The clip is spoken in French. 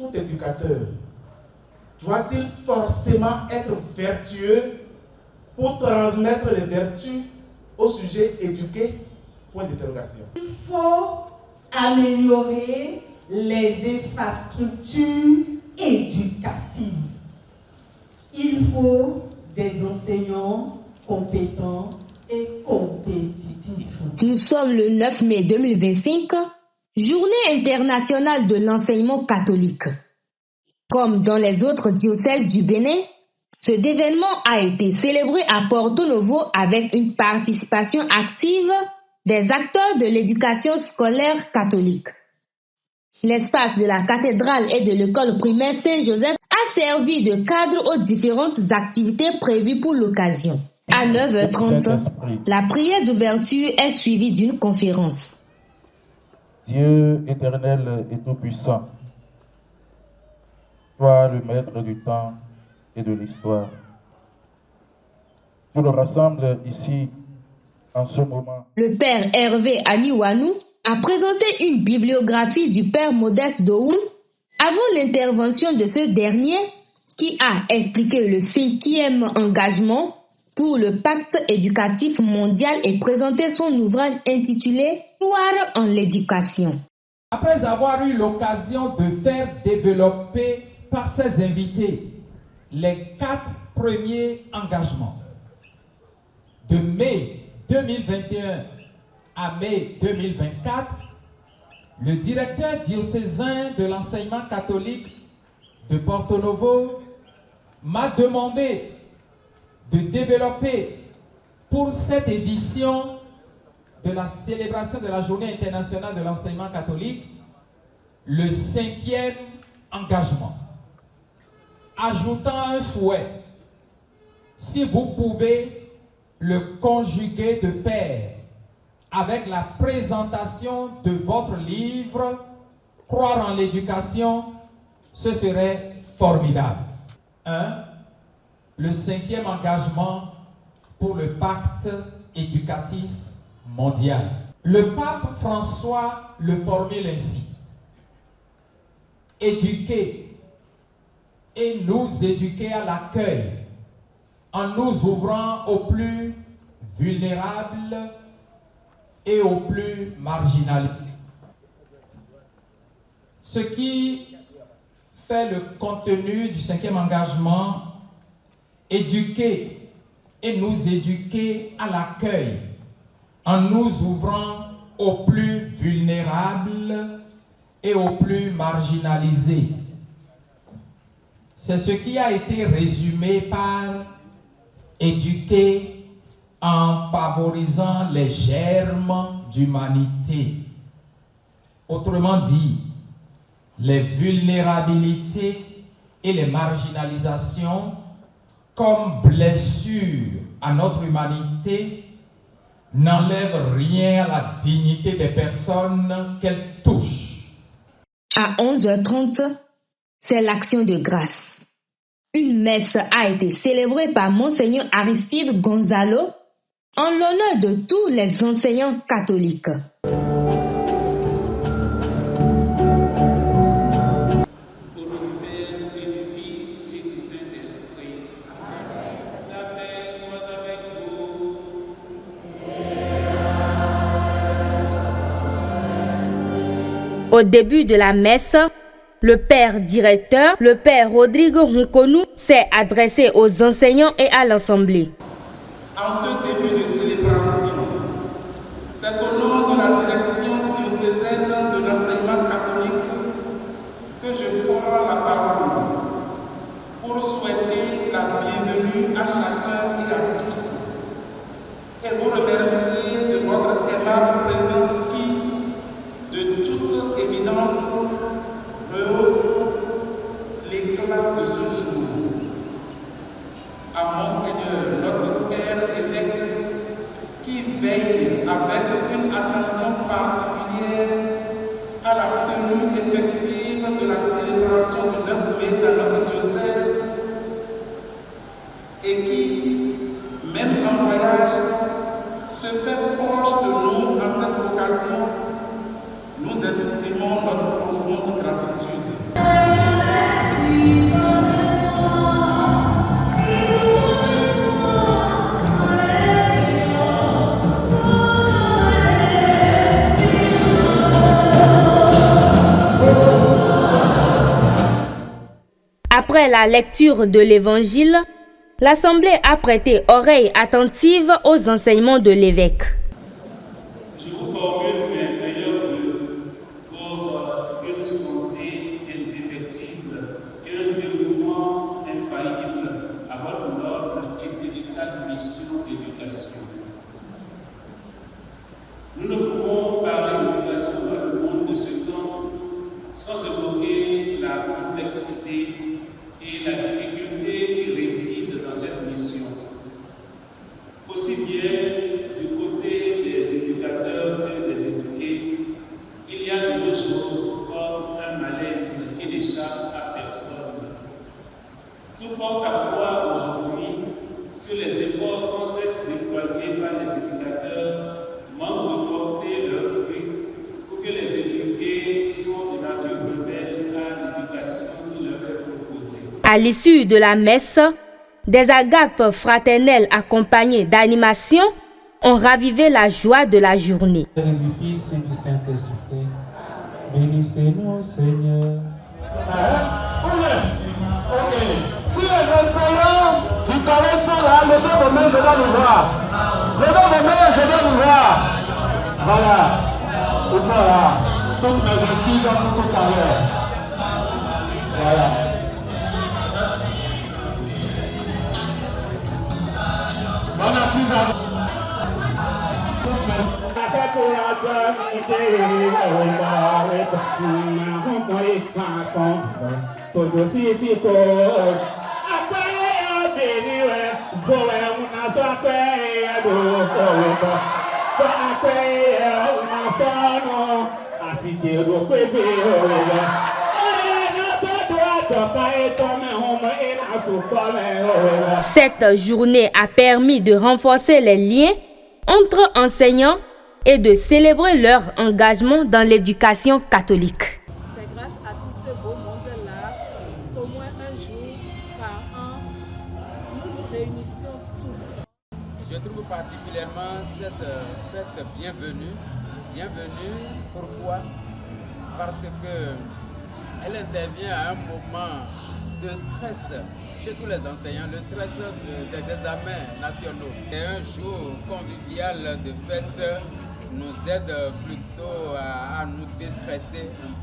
tout éducateur doit-il forcément être vertueux pour transmettre les vertus au sujet éduqué? Point d'interrogation. Il faut améliorer les infrastructures éducatives. Il faut des enseignants compétents et compétitifs. Nous sommes le 9 mai 2025, Journée internationale de l'enseignement catholique. Comme dans les autres diocèses du Bénin, cet événement a été célébré à Porto Novo avec une participation active des acteurs de l'éducation scolaire catholique. L'espace de la cathédrale et de l'école primaire Saint-Joseph a servi de cadre aux différentes activités prévues pour l'occasion. À 9h30, la prière d'ouverture est suivie d'une conférence. Dieu éternel et tout-puissant, toi le maître du temps et de l'histoire, tu nous rassembles ici en ce moment. Le père Hervé Aniwanou a présenté une bibliographie du père Modeste Dohoun avant l'intervention de ce dernier qui a expliqué le 5e engagement pour le pacte éducatif mondial et présenté son ouvrage intitulé « Croire en l'éducation ». Après avoir eu l'occasion de faire développer par ses invités les 4 premiers engagements de mai 2021 à mai 2024, le directeur diocésain de l'enseignement catholique de Porto Novo m'a demandé de développer pour cette édition de la célébration de la Journée internationale de l'enseignement catholique le 5e engagement, ajoutant un souhait, si vous pouvez le conjuguer de pair avec la présentation de votre livre « Croire en l'éducation », ce serait formidable. 1. Le 5e engagement pour le pacte éducatif mondial. Le pape François le formule ainsi. Éduquer et nous éduquer à l'accueil en nous ouvrant aux plus vulnérables et aux plus marginalisés. Ce qui fait le contenu du 5e engagement, éduquer et nous éduquer à l'accueil en nous ouvrant aux plus vulnérables et aux plus marginalisés. C'est ce qui a été résumé par éduquer en favorisant les germes d'humanité. Autrement dit, les vulnérabilités et les marginalisations comme blessure à notre humanité n'enlèvent rien à la dignité des personnes qu'elles touchent. À 11h30, c'est l'action de grâce. Une messe a été célébrée par Monseigneur Aristide Gonzalo en l'honneur de tous les enseignants catholiques. Au début de la messe, le père directeur, le père Rodrigo Hunkonu, s'est adressé aux enseignants et à l'assemblée. En ce début de célébration, c'est au nom de la direction diocésaine de l'enseignement catholique que je prends la parole pour souhaiter la bienvenue à chacun et à tous et vous remercier de votre aimable présence qui, de toute évidence, rehausse l'éclat de ce jour. À Monseigneur, notre Père évêque, qui veille avec une attention particulière à la tenue effective de la célébration du 9 mai dans notre diocèse et qui, même en voyage, se fait proche de nous en Après la lecture de l'Évangile, l'Assemblée a prêté oreille attentive aux enseignements de l'évêque. Je vous formule mes meilleurs vœux pour une santé indéfectible et un développement infaillible à votre noble et délicate mission d'éducation. Nous ne pouvons parler d'éducation dans le monde de ce temps sans évoquer la complexité et la difficulté qui réside dans cette mission. Aussi bien du côté des éducateurs que des éduqués, il y a de nos jours comme un malaise qui n'échappe à personne. Tout porte à croire aujourd'hui que les efforts sans cesse déployés par les éducateurs manquent de porter leurs fruits ou que les éduqués sont de nature rebelle à l'éducation qui leur est proposée. À l'issue de la messe, des agapes fraternelles accompagnées d'animations ont ravivé la joie de la journée. Du Fils et du Saint-Esprit, bénissez-nous, Seigneur. Si les enseignants du collège sont là, levez vos mains, je dois vous voir. Levez vos mains, je dois vous voir. Voilà, ils sont là. Toutes mes excuses pour tout à l'heure. Voilà. Bonne assise à vous. Cette journée a permis de renforcer les liens entre enseignants et de célébrer leur engagement dans l'éducation catholique. C'est grâce à tout ce beau monde-là qu'au moins un jour par an, nous nous réunissions tous. Je trouve particulièrement cette fête bienvenue. Bienvenue, pourquoi? Parce qu'elle intervient à un moment de stress chez tous les enseignants, le stress des examens nationaux. Et un jour convivial de fête nous aide plutôt à nous déstresser un peu.